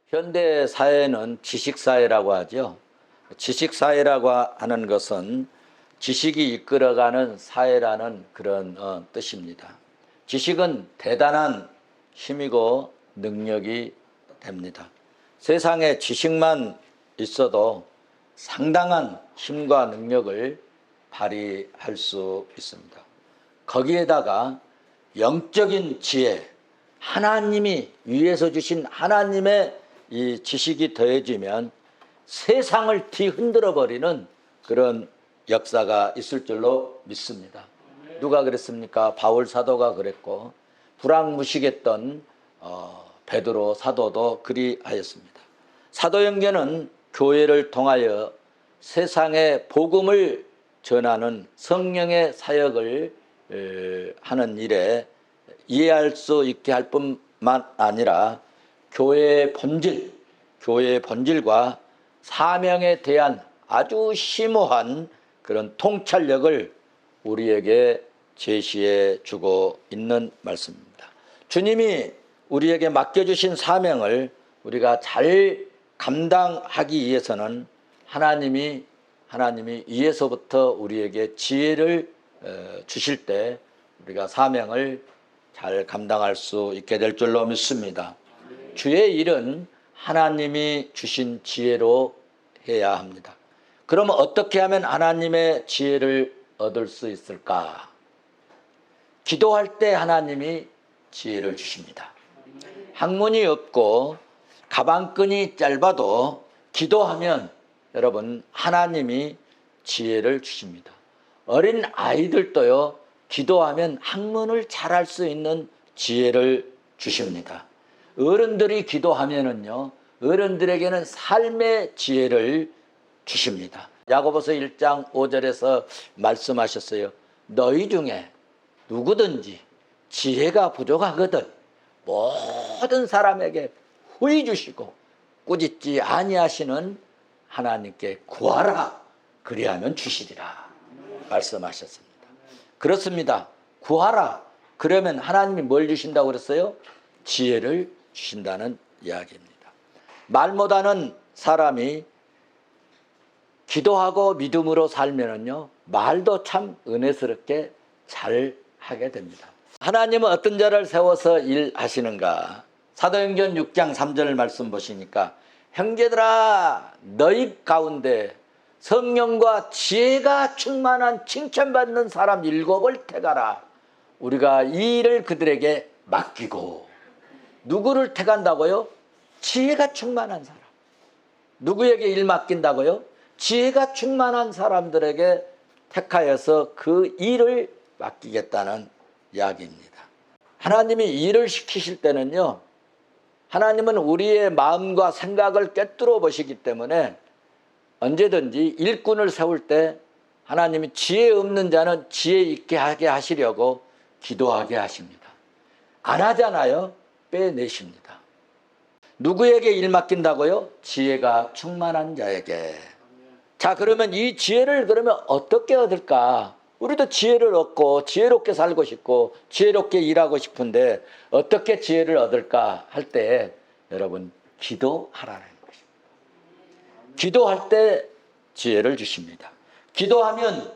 현대 사회는 지식사회라고 하죠. 지식사회라고 하는 것은 지식이 이끌어가는 사회라는 그런 뜻입니다. 지식은 대단한 힘이고 능력이 됩니다. 세상에 지식만 있어도 상당한 힘과 능력을 발휘할 수 있습니다. 거기에다가 영적인 지혜, 하나님이 위에서 주신 하나님의 이 지식이 더해지면 세상을 뒤흔들어 버리는 그런 역사가 있을 줄로 믿습니다. 누가 그랬습니까? 바울 사도가 그랬고 불황무식했던 베드로 사도도 그리하였습니다. 사도행전은 교회를 통하여 세상에 복음을 전하는 성령의 사역을 하는 일에 이해할 수 있게 할 뿐만 아니라 교회의 본질과 사명에 대한 아주 심오한 그런 통찰력을 우리에게 제시해 주고 있는 말씀입니다. 주님이 우리에게 맡겨주신 사명을 우리가 잘 감당하기 위해서는 하나님이 위에서부터 우리에게 지혜를 주실 때 우리가 사명을 잘 감당할 수 있게 될 줄로 믿습니다. 주의 일은 하나님이 주신 지혜로 해야 합니다. 그러면 어떻게 하면 하나님의 지혜를 얻을 수 있을까? 기도할 때 하나님이 지혜를 주십니다. 학문이 없고 가방끈이 짧아도 기도하면 여러분 하나님이 지혜를 주십니다. 어린 아이들도요 기도하면 학문을 잘할 수 있는 지혜를 주십니다. 어른들이 기도하면은요 어른들에게는 삶의 지혜를 주십니다. 야고보서 1장 5절에서 말씀하셨어요. 너희 중에 누구든지 지혜가 부족하거든 모든 사람에게 후히 주시고 꾸짖지 아니하시는 하나님께 구하라 그리하면 주시리라 말씀하셨습니다. 그렇습니다. 구하라 그러면 하나님이 뭘 주신다고 그랬어요? 지혜를 주신다는 이야기입니다. 말 못하는 사람이 기도하고 믿음으로 살면은요 말도 참 은혜스럽게 잘 하게 됩니다. 하나님은 어떤 자를 세워서 일하시는가? 사도행전 6장 3절 말씀 보시니까 형제들아 너희 가운데 성령과 지혜가 충만한 칭찬받는 사람 7을 택하라. 우리가 이 일을 그들에게 맡기고. 누구를 택한다고요? 지혜가 충만한 사람. 누구에게 일 맡긴다고요? 지혜가 충만한 사람들에게 택하여서 그 일을 맡기겠다는 이야기입니다. 하나님이 일을 시키실 때는요 하나님은 우리의 마음과 생각을 꿰뚫어 보시기 때문에 언제든지 일꾼을 세울 때 하나님이 지혜 없는 자는 지혜 있게 하게 하시려고 기도하게 하십니다. 안 하잖아요. 빼내십니다. 누구에게 일 맡긴다고요? 지혜가 충만한 자에게. 자, 그러면 이 지혜를 그러면 어떻게 얻을까? 우리도 지혜를 얻고 지혜롭게 살고 싶고 지혜롭게 일하고 싶은데 어떻게 지혜를 얻을까 할 때 여러분 기도하라는 것입니다. 기도할 때 지혜를 주십니다. 기도하면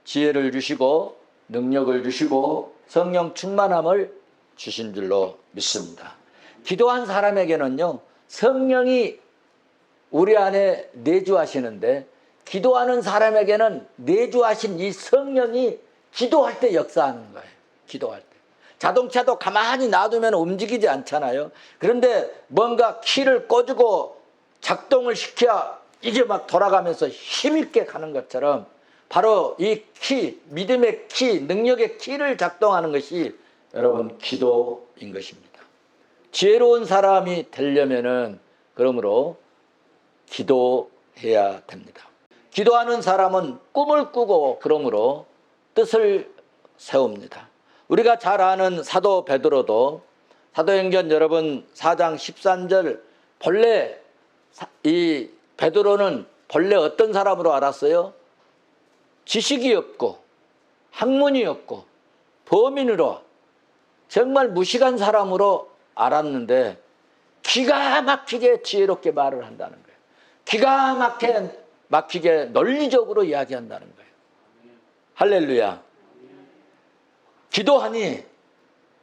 지혜를 주시고 능력을 주시고 성령 충만함을 주신 줄로 믿습니다. 기도한 사람에게는요 성령이 우리 안에 내주하시는데 기도하는 사람에게는 내주하신 이 성령이 기도할 때 역사하는 거예요. 기도할 때. 자동차도 가만히 놔두면 움직이지 않잖아요. 그런데 뭔가 키를 꽂고 작동을 시켜야 이게 막 돌아가면서 힘있게 가는 것처럼 바로 이 키, 믿음의 키, 능력의 키를 작동하는 것이 여러분 기도인 것입니다. 지혜로운 사람이 되려면은 그러므로 기도해야 됩니다. 기도하는 사람은 꿈을 꾸고 그러므로 뜻을 세웁니다. 우리가 잘 아는 사도 베드로도 사도행전 여러분 4장 13절 본래 이 베드로는 본래 어떤 사람으로 알았어요? 지식이 없고 학문이 없고 범인으로 정말 무식한 사람으로 알았는데 기가 막히게 지혜롭게 말을 한다는 거예요. 기가 막히게 논리적으로 이야기한다는 거예요. 할렐루야. 기도하니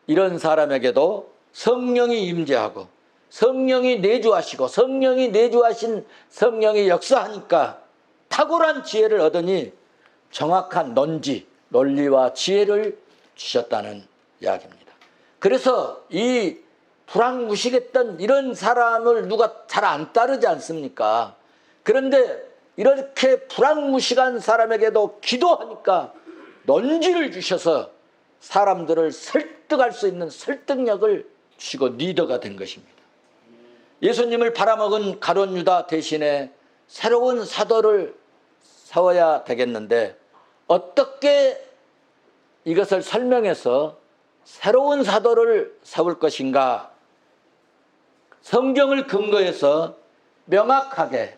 이런 사람에게도 성령이 임재하고 성령이 내주하시고 성령이 내주하신 성령이 역사하니까 탁월한 지혜를 얻으니 정확한 논리와 지혜를 주셨다는 이야기입니다. 그래서 이 불황무식했던 이런 사람을 누가 잘 안 따르지 않습니까? 그런데 이렇게 불황무식한 사람에게도 기도하니까 논지를 주셔서 사람들을 설득할 수 있는 설득력을 주시고 리더가 된 것입니다. 예수님을 팔아먹은 가룟 유다 대신에 새로운 사도를 세워야 되겠는데 어떻게 이것을 설명해서 새로운 사도를 세울 것인가? 성경을 근거해서 명확하게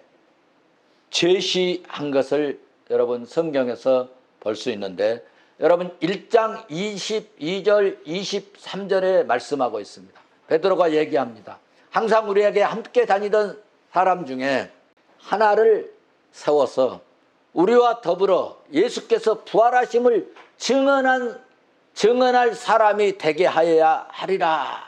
제시한 것을 여러분 성경에서 볼 수 있는데 여러분 1장 22절 23절에 말씀하고 있습니다. 베드로가 얘기합니다. 항상 우리에게 함께 다니던 사람 중에 하나를 세워서 우리와 더불어 예수께서 부활하심을 증언할 사람이 되게 하여야 하리라.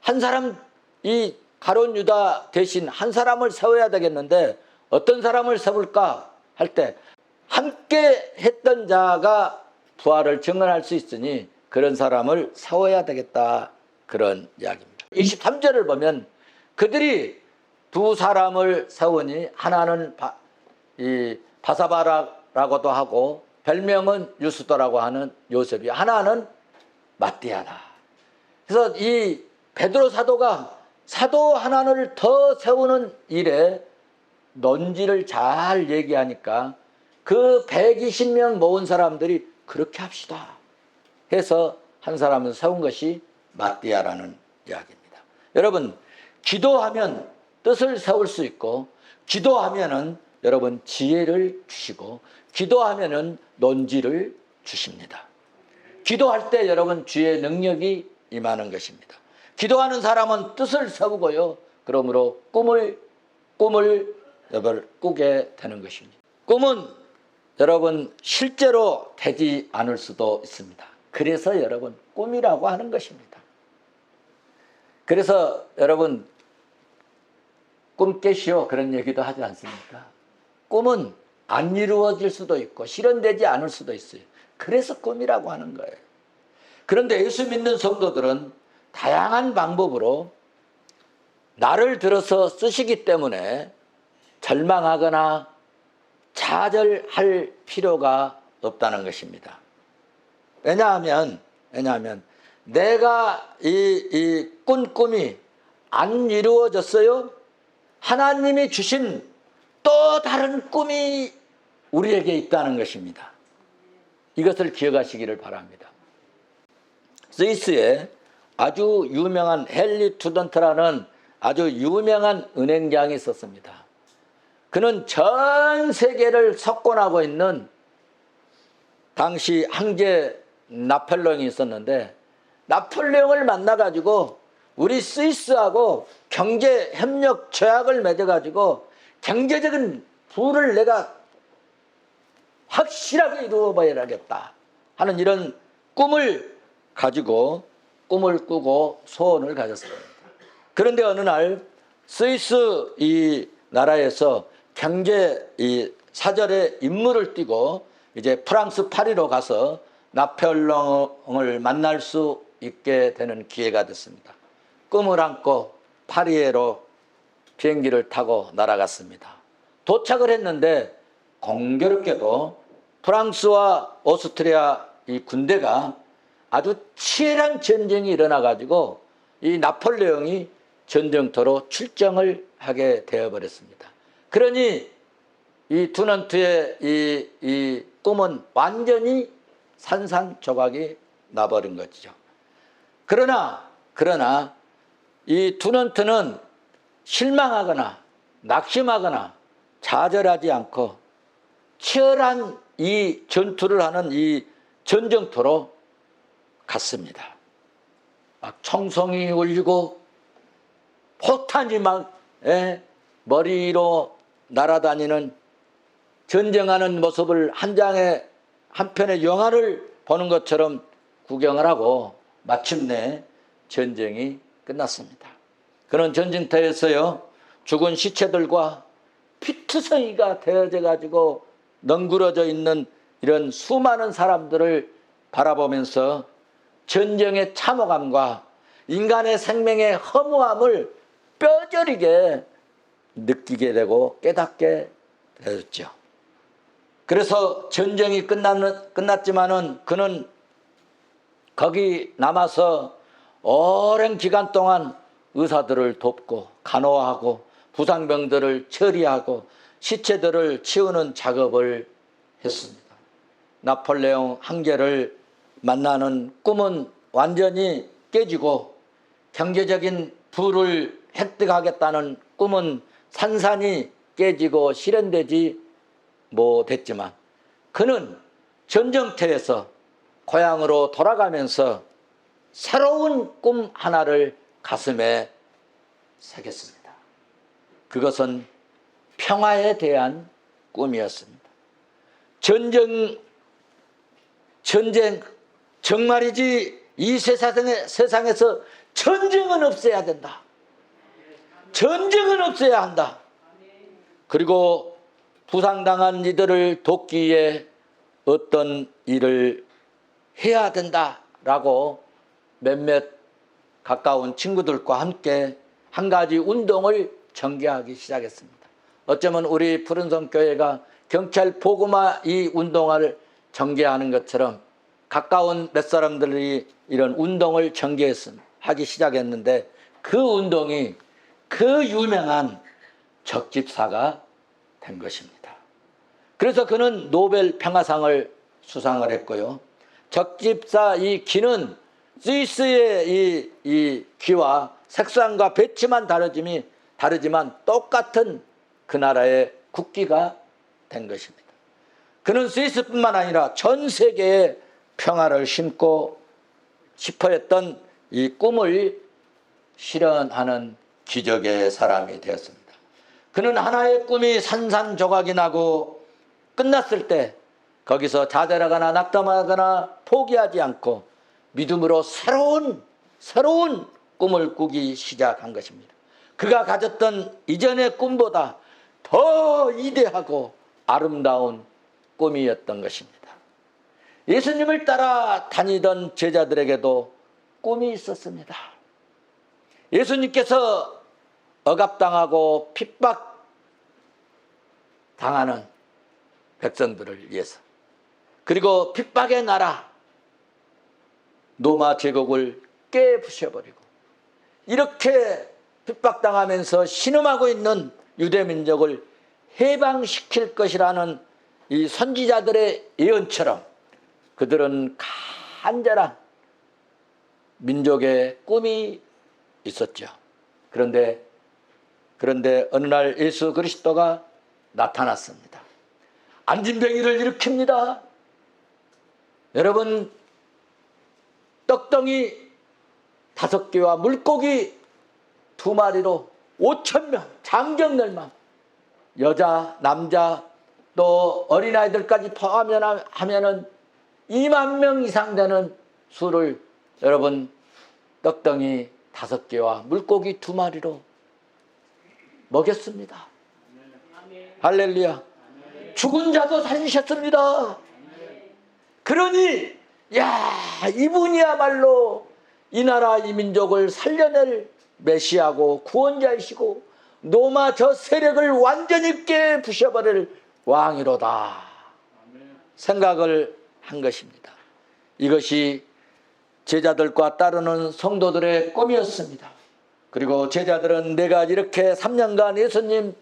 한 사람, 이 가룟 유다 대신 한 사람을 세워야 되겠는데 어떤 사람을 세울까 할 때 함께 했던 자가 부활을 증언할 수 있으니 그런 사람을 세워야 되겠다, 그런 이야기입니다. 23절을 보면 그들이 두 사람을 세우니 하나는 바사바라고도 하고 별명은 유스도라고 하는 요셉이, 하나는 마띠아다. 그래서 이 베드로 사도가 사도 하나를 더 세우는 일에 논지를 잘 얘기하니까 그 120명 모은 사람들이 그렇게 합시다 해서 한 사람을 세운 것이 마띠아라는 이야기입니다. 여러분, 기도하면 뜻을 세울 수 있고 기도하면은 여러분 지혜를 주시고 기도하면은 논지를 주십니다. 기도할 때 여러분 주의 능력이 임하는 것입니다. 기도하는 사람은 뜻을 세우고요. 그러므로 꿈을 꾸게 되는 것입니다. 꿈은 여러분 실제로 되지 않을 수도 있습니다. 그래서 여러분 꿈이라고 하는 것입니다. 그래서 여러분 꿈 깨시오 그런 얘기도 하지 않습니까? 꿈은 안 이루어질 수도 있고 실현되지 않을 수도 있어요. 그래서 꿈이라고 하는 거예요. 그런데 예수 믿는 성도들은 다양한 방법으로 나를 들어서 쓰시기 때문에 절망하거나 좌절할 필요가 없다는 것입니다. 왜냐하면 내가 이 꾼 꿈이 안 이루어졌어요? 하나님이 주신 또 다른 꿈이 우리에게 있다는 것입니다. 이것을 기억하시기를 바랍니다. 스위스에 아주 유명한 헨리 투던트라는 아주 유명한 은행장이 있었습니다. 그는 전 세계를 석권하고 있는 당시 황제 나폴레옹이 있었는데 나폴레옹을 만나가지고 우리 스위스하고 경제협력 조약을 맺어가지고 경제적인 부를 내가 확실하게 이루어봐야겠다 하는 이런 꿈을 가지고 꿈을 꾸고 소원을 가졌습니다. 그런데 어느 날 스위스 이 나라에서 경제 이 사절에 임무를 띠고 이제 프랑스 파리로 가서 나폴레옹을 만날 수 있게 되는 기회가 됐습니다. 꿈을 안고 파리로 비행기를 타고 날아갔습니다. 도착을 했는데 공교롭게도 프랑스와 오스트리아 이 군대가 아주 치열한 전쟁이 일어나가지고 이 나폴레옹이 전쟁터로 출정을 하게 되어버렸습니다. 그러니 이 투넌트의 이 꿈은 완전히 산산조각이 나버린 것이죠. 그러나 이 투넌트는 실망하거나 낙심하거나 좌절하지 않고 치열한 이 전투를 하는 이 전쟁터로 갔습니다. 막 총성이 울리고 포탄이 막 머리로 날아다니는 전쟁하는 모습을 한 편의 영화를 보는 것처럼 구경을 하고 마침내 전쟁이 끝났습니다. 그런 전쟁터에서요, 죽은 시체들과 피투성이가 되어져 가지고 넝그러져 있는 이런 수많은 사람들을 바라보면서 전쟁의 참혹함과 인간의 생명의 허무함을 뼈저리게 느끼게 되고 깨닫게 되었죠. 그래서 전쟁이 끝났지만은 그는 거기 남아서 오랜 기간 동안 의사들을 돕고 간호하고 부상병들을 처리하고 시체들을 치우는 작업을 했습니다. 나폴레옹 황제를 만나는 꿈은 완전히 깨지고 경제적인 부를 획득하겠다는 꿈은 산산이 깨지고 실현되지 못했지만 그는 전쟁터에서 고향으로 돌아가면서 새로운 꿈 하나를 가슴에 새겼습니다. 그것은 평화에 대한 꿈이었습니다. 정말이지 이 세상에서 전쟁은 없어야 된다. 전쟁은 없어야 한다. 그리고 부상당한 이들을 돕기 위해 어떤 일을 해야 된다라고 몇몇 가까운 친구들과 함께 한 가지 운동을 전개하기 시작했습니다. 어쩌면 우리 푸른섬 교회가 경찰 보고마 이 운동을 전개하는 것처럼 가까운 몇 사람들이 이런 운동을 전개하기 시작했는데 그 운동이 그 유명한 적집사가 된 것입니다. 그래서 그는 노벨 평화상을 수상을 했고요. 적집사 이 귀는 스위스의 이 귀와 색상과 배치만 다르지만 똑같은 그 나라의 국기가 된 것입니다. 그는 스위스뿐만 아니라 전 세계에 평화를 심고 싶어 했던 이 꿈을 실현하는 기적의 사람이 되었습니다. 그는 하나의 꿈이 산산조각이 나고 끝났을 때 거기서 자살하거나 낙담하거나 포기하지 않고 믿음으로 새로운 꿈을 꾸기 시작한 것입니다. 그가 가졌던 이전의 꿈보다 더 이대하고 아름다운 꿈이었던 것입니다. 예수님을 따라 다니던 제자들에게도 꿈이 있었습니다. 예수님께서 억압당하고 핍박당하는 백성들을 위해서 그리고 핍박의 나라 로마 제국을 깨부셔버리고 이렇게 핍박당하면서 신음하고 있는 유대민족을 해방시킬 것이라는 이 선지자들의 예언처럼 그들은 간절한 민족의 꿈이 있었죠. 그런데 어느 날 예수 그리스도가 나타났습니다. 안진뱅이를 일으킵니다. 여러분, 떡덩이 5개와 물고기 2마리로 5,000명, 장정열만, 여자, 남자, 또 어린아이들까지 포함하면은 2만 명 이상 되는 수를 여러분 떡덩이 5개와 물고기 2마리로 먹였습니다. 할렐루야. 죽은 자도 살리셨습니다. 그러니 이분이야말로 이 나라 이 민족을 살려낼 메시아고 구원자이시고 로마 저 세력을 완전히 깨부셔버릴 왕이로다 생각을 한 것입니다. 이것이 제자들과 따르는 성도들의 꿈이었습니다. 그리고 제자들은 내가 이렇게 3년간 예수님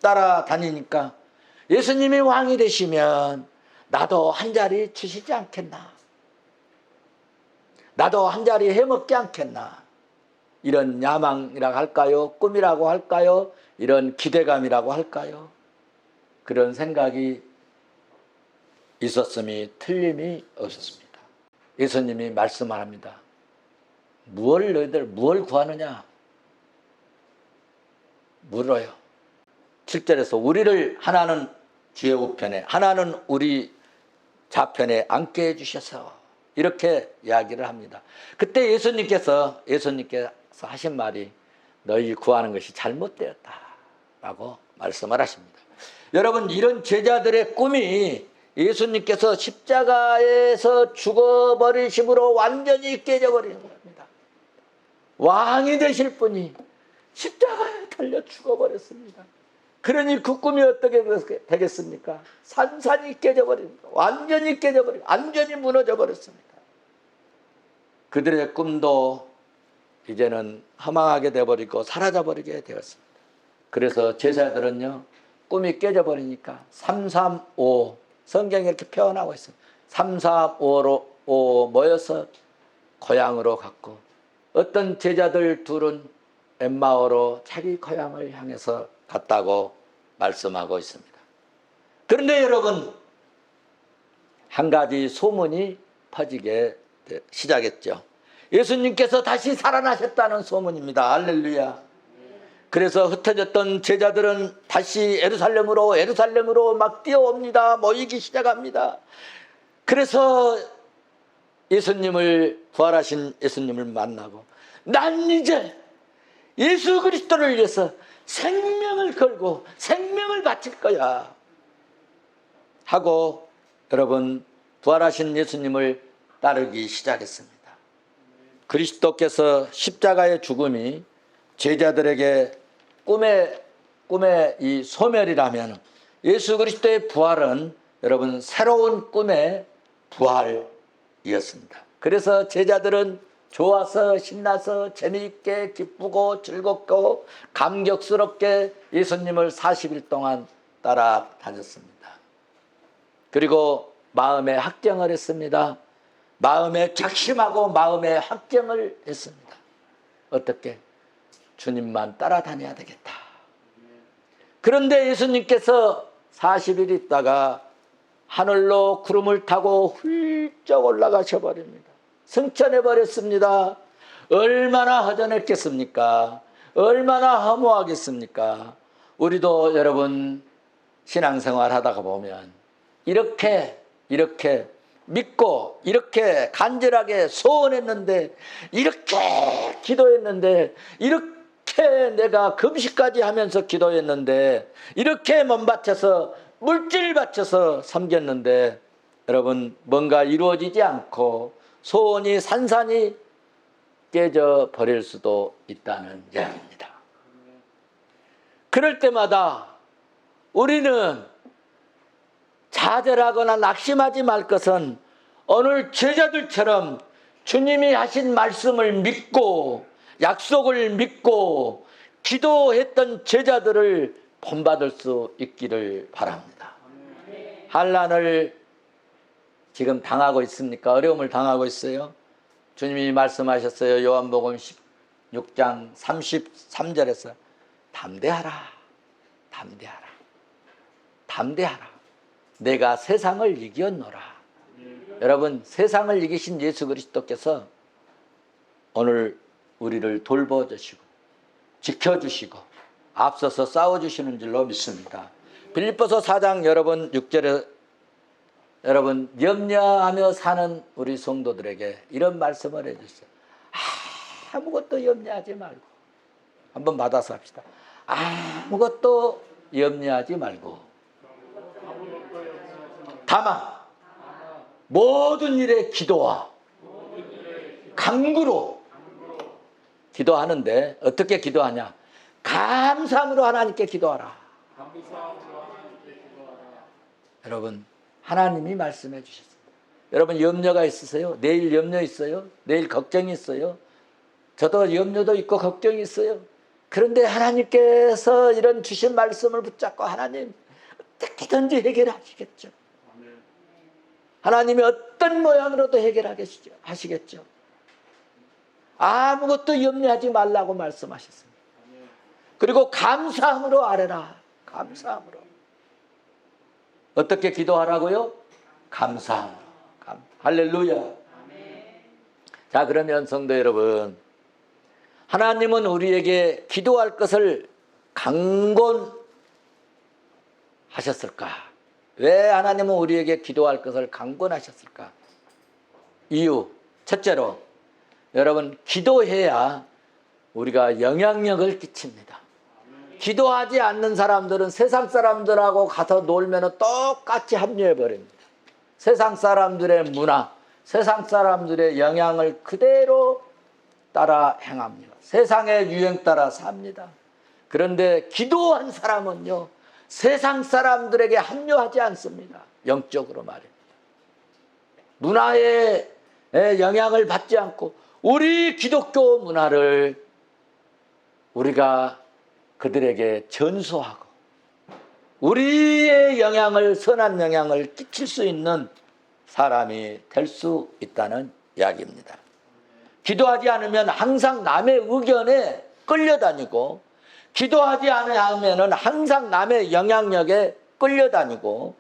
따라다니니까 예수님이 왕이 되시면 나도 한 자리 주시지 않겠나? 나도 한 자리 해먹지 않겠나? 이런 야망이라고 할까요? 꿈이라고 할까요? 이런 기대감이라고 할까요? 그런 생각이 있었음이 틀림이 없었습니다. 예수님이 말씀을 합니다. 무엇을 구하느냐? 물어요. 7절에서 우리를 하나는 주의 우편에 하나는 우리 좌편에 앉게 해주셔서 이렇게 이야기를 합니다. 그때 예수님께서 하신 말이 너희 구하는 것이 잘못되었다 라고 말씀을 하십니다. 여러분, 이런 제자들의 꿈이 예수님께서 십자가에서 죽어버리심으로 완전히 깨져버리는 겁니다. 왕이 되실 분이 십자가에 달려 죽어버렸습니다. 그러니 그 꿈이 어떻게 되겠습니까? 산산이 깨져버립니다. 완전히 깨져버리고 완전히 무너져 버렸습니다. 그들의 꿈도 이제는 허망하게 되어버리고 사라져버리게 되었습니다. 그래서 제자들은요, 꿈이 깨져버리니까 335 성경에 이렇게 표현하고 있습니다. 335로 모여서 고향으로 갔고, 어떤 제자들 둘은 엠마오로 자기 고향을 향해서 갔다고 말씀하고 있습니다. 그런데 여러분, 한 가지 소문이 퍼지게 시작했죠. 예수님께서 다시 살아나셨다는 소문입니다. 할렐루야. 그래서 흩어졌던 제자들은 다시 예루살렘으로 막 뛰어옵니다. 모이기 시작합니다. 그래서 부활하신 예수님을 만나고, 난 이제 예수 그리스도를 위해서 생명을 걸고 생명을 바칠 거야 하고, 여러분, 부활하신 예수님을 따르기 시작했습니다. 그리스도께서 십자가의 죽음이 제자들에게 꿈의 이 소멸이라면, 예수 그리스도의 부활은 여러분 새로운 꿈의 부활이었습니다. 그래서 제자들은 좋아서 신나서 재미있게 기쁘고 즐겁고 감격스럽게 예수님을 40일 동안 따라다녔습니다. 그리고 마음에 확정을 했습니다. 마음에 작심하고 마음에 확정을 했습니다. 어떻게? 주님만 따라다녀야 되겠다. 그런데 예수님께서 40일 있다가 하늘로 구름을 타고 훌쩍 올라가셔 버립니다. 승천해 버렸습니다. 얼마나 허전했겠습니까? 얼마나 허무하겠습니까? 우리도 여러분 신앙생활 하다가 보면 이렇게 믿고 이렇게 간절하게 소원했는데, 이렇게 기도했는데, 이렇게 내가 금식까지 하면서 기도했는데, 이렇게 몸 바쳐서 물질 바쳐서 섬겼는데, 여러분 뭔가 이루어지지 않고 소원이 산산이 깨져 버릴 수도 있다는 이야기입니다. 그럴 때마다 우리는 좌절하거나 낙심하지 말 것은, 오늘 제자들처럼 주님이 하신 말씀을 믿고 약속을 믿고 기도했던 제자들을 본받을 수 있기를 바랍니다. 환난을 지금 당하고 있습니까? 어려움을 당하고 있어요? 주님이 말씀하셨어요. 요한복음 16장 33절에서 담대하라. 내가 세상을 이겼노라. 여러분, 세상을 이기신 예수 그리스도께서 오늘 우리를 돌보주시고 지켜주시고 앞서서 싸워주시는 줄로 믿습니다. 빌립보서 4장 여러분 6절에 여러분 염려하며 사는 우리 성도들에게 이런 말씀을 해주세요. 아무것도 염려하지 말고, 한번 받아서 합시다. 아무것도 염려하지 말고 다만 모든 일에 기도와 간구로 기도하는데, 어떻게 기도하냐? 감사함으로 하나님께 기도하라. 여러분, 하나님이 말씀해 주셨습니다. 여러분 염려가 있으세요? 내일 염려 있어요? 내일 걱정이 있어요? 저도 염려도 있고 걱정이 있어요. 그런데 하나님께서 이런 주신 말씀을 붙잡고 하나님 어떻게든지 해결하시겠죠. 하나님이 어떤 모양으로도 해결하시겠죠. 아무것도 염려하지 말라고 말씀하셨습니다. 그리고 감사함으로 아뢰라. 감사함으로. 어떻게 기도하라고요? 감사함으로. 할렐루야. 자, 그러면 성도 여러분, 하나님은 우리에게 기도할 것을 강권하셨을까? 왜 하나님은 우리에게 기도할 것을 강권하셨을까? 이유, 첫째로 여러분, 기도해야 우리가 영향력을 끼칩니다. 기도하지 않는 사람들은 세상 사람들하고 가서 놀면 똑같이 합류해버립니다. 세상 사람들의 문화, 세상 사람들의 영향을 그대로 따라 행합니다. 세상의 유행 따라 삽니다. 그런데 기도한 사람은요, 세상 사람들에게 합류하지 않습니다. 영적으로 말입니다. 문화의 영향을 받지 않고 우리 기독교 문화를 우리가 그들에게 전수하고 우리의 영향을, 선한 영향을 끼칠 수 있는 사람이 될 수 있다는 이야기입니다. 기도하지 않으면 항상 남의 의견에 끌려다니고, 기도하지 않으면 항상 남의 영향력에 끌려다니고,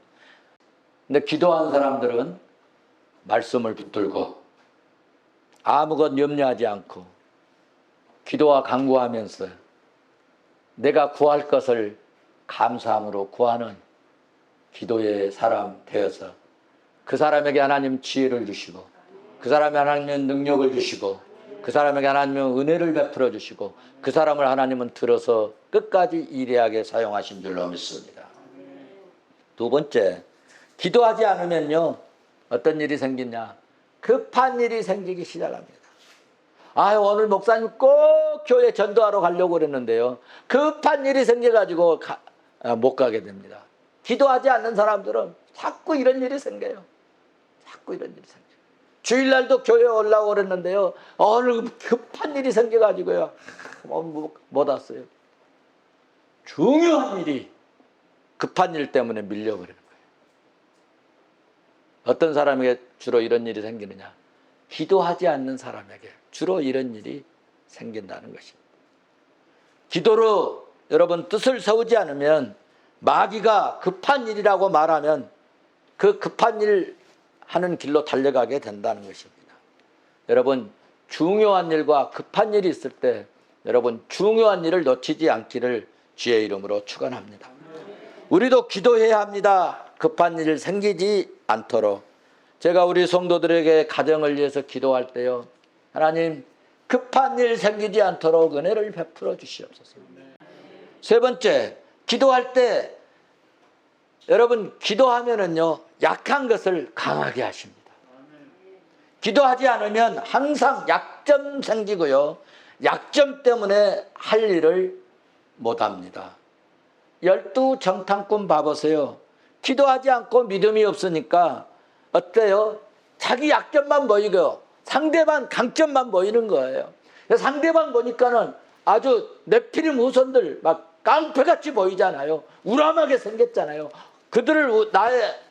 근데 기도한 사람들은 말씀을 붙들고 아무것 염려하지 않고 기도와 간구하면서 내가 구할 것을 감사함으로 구하는 기도의 사람 되어서 그 사람에게 하나님 지혜를 주시고, 그 사람에게 하나님은 능력을 주시고, 그 사람에게 하나님은 은혜를 베풀어 주시고, 그 사람을 하나님은 들어서 끝까지 일하게 사용하신 줄로 믿습니다. 두 번째, 기도하지 않으면요 어떤 일이 생기냐? 급한 일이 생기기 시작합니다. 오늘 목사님 꼭 교회 전도하러 가려고 그랬는데요, 급한 일이 생겨가지고 못 가게 됩니다. 기도하지 않는 사람들은 자꾸 이런 일이 생겨요. 자꾸 이런 일이 생겨요. 주일날도 교회에 올라오고 그랬는데요, 오늘 급한 일이 생겨가지고요 못 왔어요. 중요한 일이 급한 일 때문에 밀려버리는 거예요. 어떤 사람에게 주로 이런 일이 생기느냐? 기도하지 않는 사람에게 주로 이런 일이 생긴다는 것입니다. 기도로 여러분 뜻을 세우지 않으면 마귀가 급한 일이라고 말하면 그 급한 일 하는 길로 달려가게 된다는 것입니다. 여러분, 중요한 일과 급한 일이 있을 때 여러분 중요한 일을 놓치지 않기를 주의 이름으로 축원합니다. 우리도 기도해야 합니다. 급한 일 생기지 않도록. 제가 우리 성도들에게 가정을 위해서 기도할 때요, 하나님 급한 일 생기지 않도록 은혜를 베풀어 주시옵소서. 세 번째, 기도할 때 여러분 기도하면은요 약한 것을 강하게 하십니다. 기도하지 않으면 항상 약점 생기고요, 약점 때문에 할 일을 못합니다. 12정탐꾼 봐보세요. 기도하지 않고 믿음이 없으니까 어때요? 자기 약점만 보이고 상대방 강점만 보이는 거예요. 상대방 보니까는 아주 네피림 후손들 막 깡패같이 보이잖아요. 우람하게 생겼잖아요. 그들을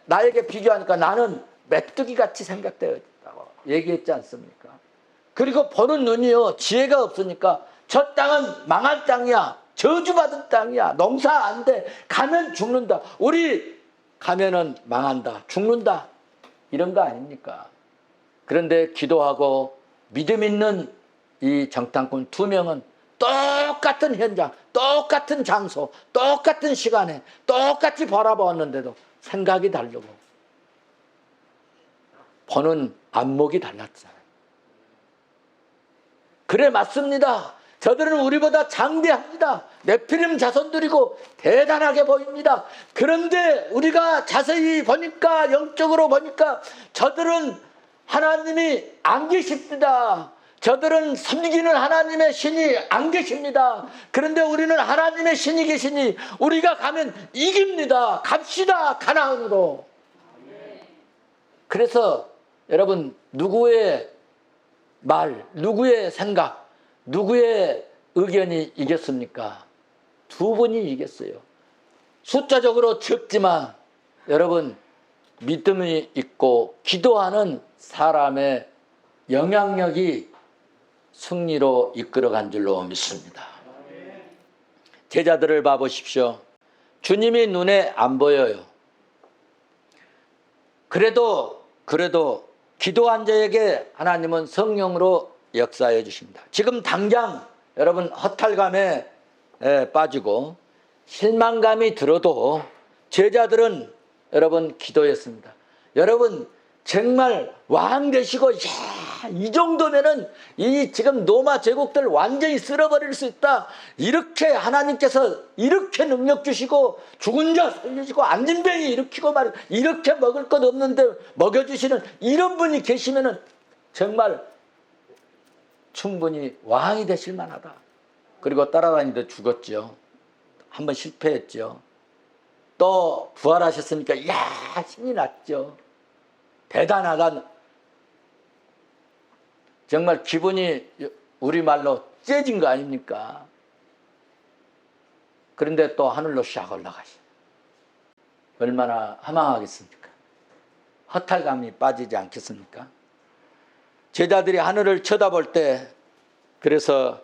나에게 비교하니까 나는 메뚜기같이 생각되었다고 얘기했지 않습니까? 그리고 보는 눈이요, 지혜가 없으니까 저 땅은 망할 땅이야, 저주받은 땅이야, 농사 안 돼, 가면 죽는다, 우리 가면은 망한다, 죽는다, 이런 거 아닙니까? 그런데 기도하고 믿음 있는 이 정탐꾼 2명은 똑같은 현장, 똑같은 장소, 똑같은 시간에 똑같이 바라보았는데도 생각이 다르고 보는 안목이 달랐잖아요. 그래, 맞습니다. 저들은 우리보다 장대합니다. 네피림 자손들이고 대단하게 보입니다. 그런데 우리가 자세히 보니까, 영적으로 보니까 저들은 하나님이 안 계십니다. 저들은 섬기는 하나님의 신이 안 계십니다. 그런데 우리는 하나님의 신이 계시니 우리가 가면 이깁니다. 갑시다, 가나안으로. 그래서 여러분, 누구의 말, 누구의 생각, 누구의 의견이 이겼습니까? 2분이 이겼어요. 숫자적으로 적지만 여러분, 믿음이 있고 기도하는 사람의 영향력이 승리로 이끌어간 줄로 믿습니다. 제자들을 봐보십시오. 주님이 눈에 안 보여요. 그래도 기도한 자에게 하나님은 성령으로 역사해 주십니다. 지금 당장 여러분 허탈감에 빠지고 실망감이 들어도 제자들은 여러분 기도했습니다. 여러분 정말 왕 되시고 이 정도면은 이 지금 로마 제국들 완전히 쓸어버릴 수 있다. 이렇게 하나님께서 이렇게 능력 주시고 죽은 자 살리시고 안진병이 일으키고 말 이렇게 먹을 것 없는데 먹여주시는 이런 분이 계시면은 정말 충분히 왕이 되실 만하다. 그리고 따라다니듯 죽었죠. 한번 실패했죠. 또 부활하셨으니까 이야 신이 났죠. 대단하다. 정말 기분이 우리말로 째진 거 아닙니까? 그런데 또 하늘로 샥 올라가시. 얼마나 허망하겠습니까? 허탈감이 빠지지 않겠습니까? 제자들이 하늘을 쳐다볼 때 그래서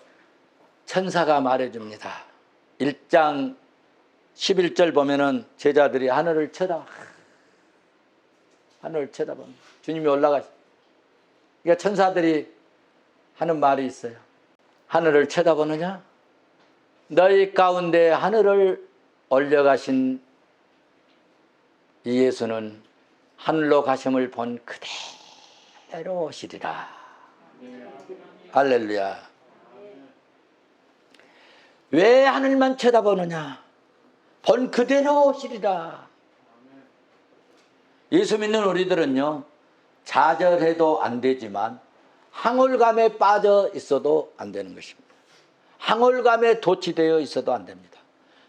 천사가 말해줍니다. 1장 11절 보면은 제자들이 하늘을 쳐다보면 주님이 올라가시. 그러니까 천사들이 하는 말이 있어요. 하늘을 쳐다보느냐? 너희 가운데 하늘을 올려가신 이 예수는 하늘로 가심을 본 그대로 오시리라. 할렐루야. 왜 하늘만 쳐다보느냐? 본 그대로 오시리라. 예수 믿는 우리들은요, 좌절해도 안 되지만 항울감에 빠져 있어도 안 되는 것입니다. 항울감에 도취되어 있어도 안 됩니다.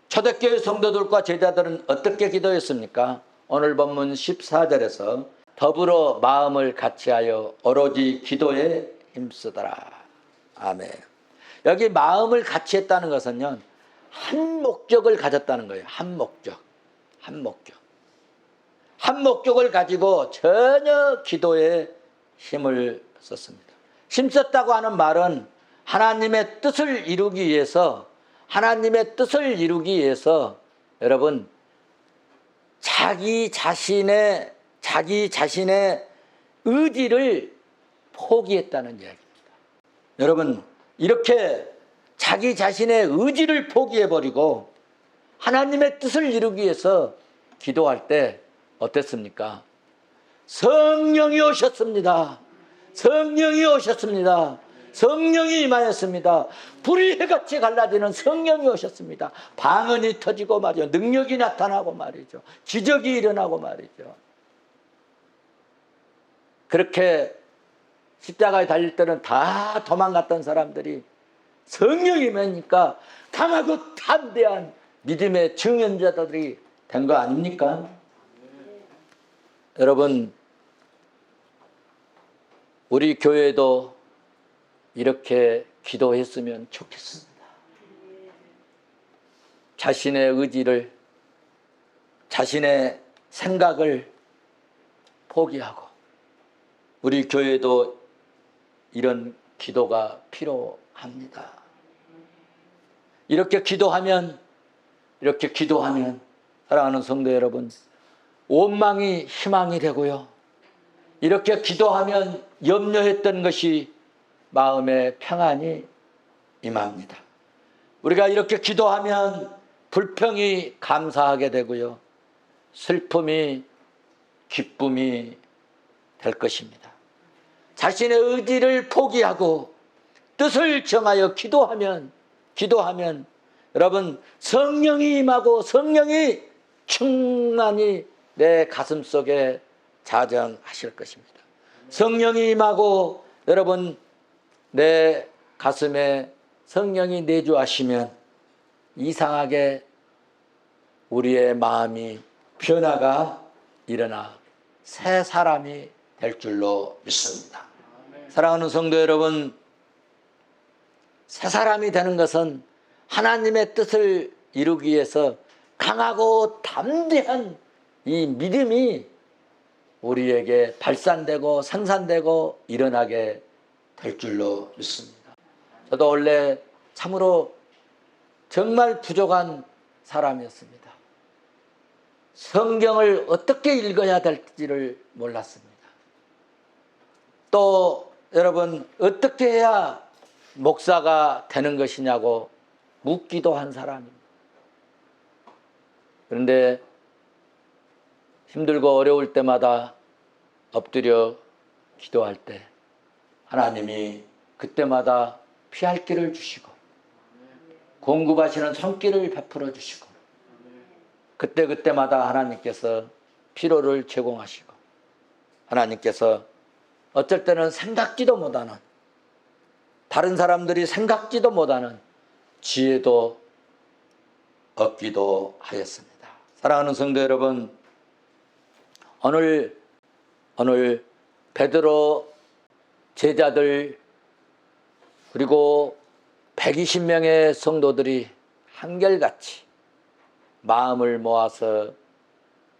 초대교회 성도들과 제자들은 어떻게 기도했습니까? 오늘 본문 14절에서 더불어 마음을 같이하여 오로지 기도에 힘쓰더라. 아멘. 여기 마음을 같이 했다는 것은요, 한 목적을 가졌다는 거예요. 한 목적. 한 목적을 가지고 전혀 기도에 힘을 썼습니다. 힘썼다고 하는 말은 하나님의 뜻을 이루기 위해서 여러분 자기 자신의 의지를 포기했다는 이야기입니다. 여러분 이렇게 자기 자신의 의지를 포기해버리고 하나님의 뜻을 이루기 위해서 기도할 때 어땠습니까? 성령이 오셨습니다. 성령이 임하였습니다. 불이 해같이 갈라지는 성령이 오셨습니다. 방언이 터지고 말이죠. 능력이 나타나고 말이죠. 기적이 일어나고 말이죠. 그렇게 십자가에 달릴 때는 다 도망갔던 사람들이 성령이 임하니까 강하고 담대한 믿음의 증언자들이 된 거 아닙니까? 여러분 우리 교회도 이렇게 기도했으면 좋겠습니다. 자신의 의지를, 자신의 생각을 포기하고 우리 교회도 이런 기도가 필요합니다. 이렇게 기도하면 사랑하는 성도 여러분, 원망이 희망이 되고요. 이렇게 기도하면 염려했던 것이 마음의 평안이 임합니다. 우리가 이렇게 기도하면 불평이 감사하게 되고요. 슬픔이 기쁨이 될 것입니다. 자신의 의지를 포기하고 뜻을 정하여 기도하면 여러분 성령이 임하고 성령이 충만히 내 가슴 속에 자정하실 것입니다. 성령이 임하고 여러분 내 가슴에 성령이 내주하시면 이상하게 우리의 마음이 변화가 일어나 새 사람이 될 줄로 믿습니다. 사랑하는 성도 여러분, 새 사람이 되는 것은 하나님의 뜻을 이루기 위해서 강하고 담대한 이 믿음이 우리에게 발산되고 생산되고 일어나게 될 줄로 믿습니다. 저도 원래 참으로 정말 부족한 사람이었습니다. 성경을 어떻게 읽어야 될지를 몰랐습니다. 또 여러분 어떻게 해야 목사가 되는 것이냐고 묻기도 한 사람입니다. 그런데 힘들고 어려울 때마다 엎드려 기도할 때 하나님이 그때마다 피할 길을 주시고 공급하시는 손길을 베풀어 주시고 그때마다 하나님께서 필요를 제공하시고 하나님께서 어쩔 때는 생각지도 못하는 다른 사람들이 생각지도 못하는 지혜도 얻기도 하였습니다. 사랑하는 성도 여러분, 오늘 베드로 제자들 그리고 120명의 성도들이 한결같이 마음을 모아서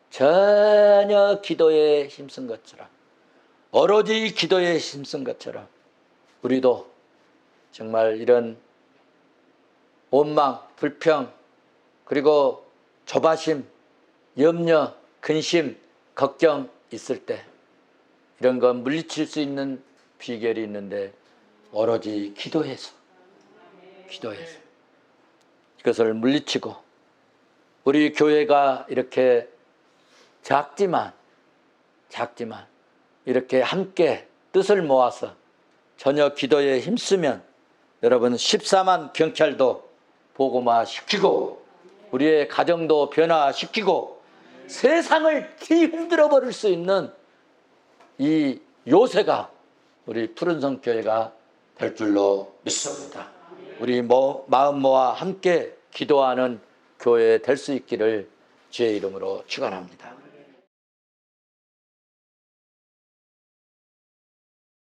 전혀 기도에 힘쓴 것처럼 오로지 기도에 힘쓴 것처럼 우리도 정말 이런 원망, 불평 그리고 조바심, 염려, 근심, 걱정 있을 때 이런 거 물리칠 수 있는 비결이 있는데 오로지 기도해서 이것을 물리치고 우리 교회가 이렇게 작지만 이렇게 함께 뜻을 모아서 전혀 기도에 힘쓰면 여러분 14만 경찰도 복음화시키고 우리의 가정도 변화시키고 세상을 뒤흔들어 버릴 수 있는 이 요새가 우리 푸른성 교회가 될 줄로 믿습니다. 우리 마음 모아 함께 기도하는 교회 될 수 있기를 주의 이름으로 축원합니다.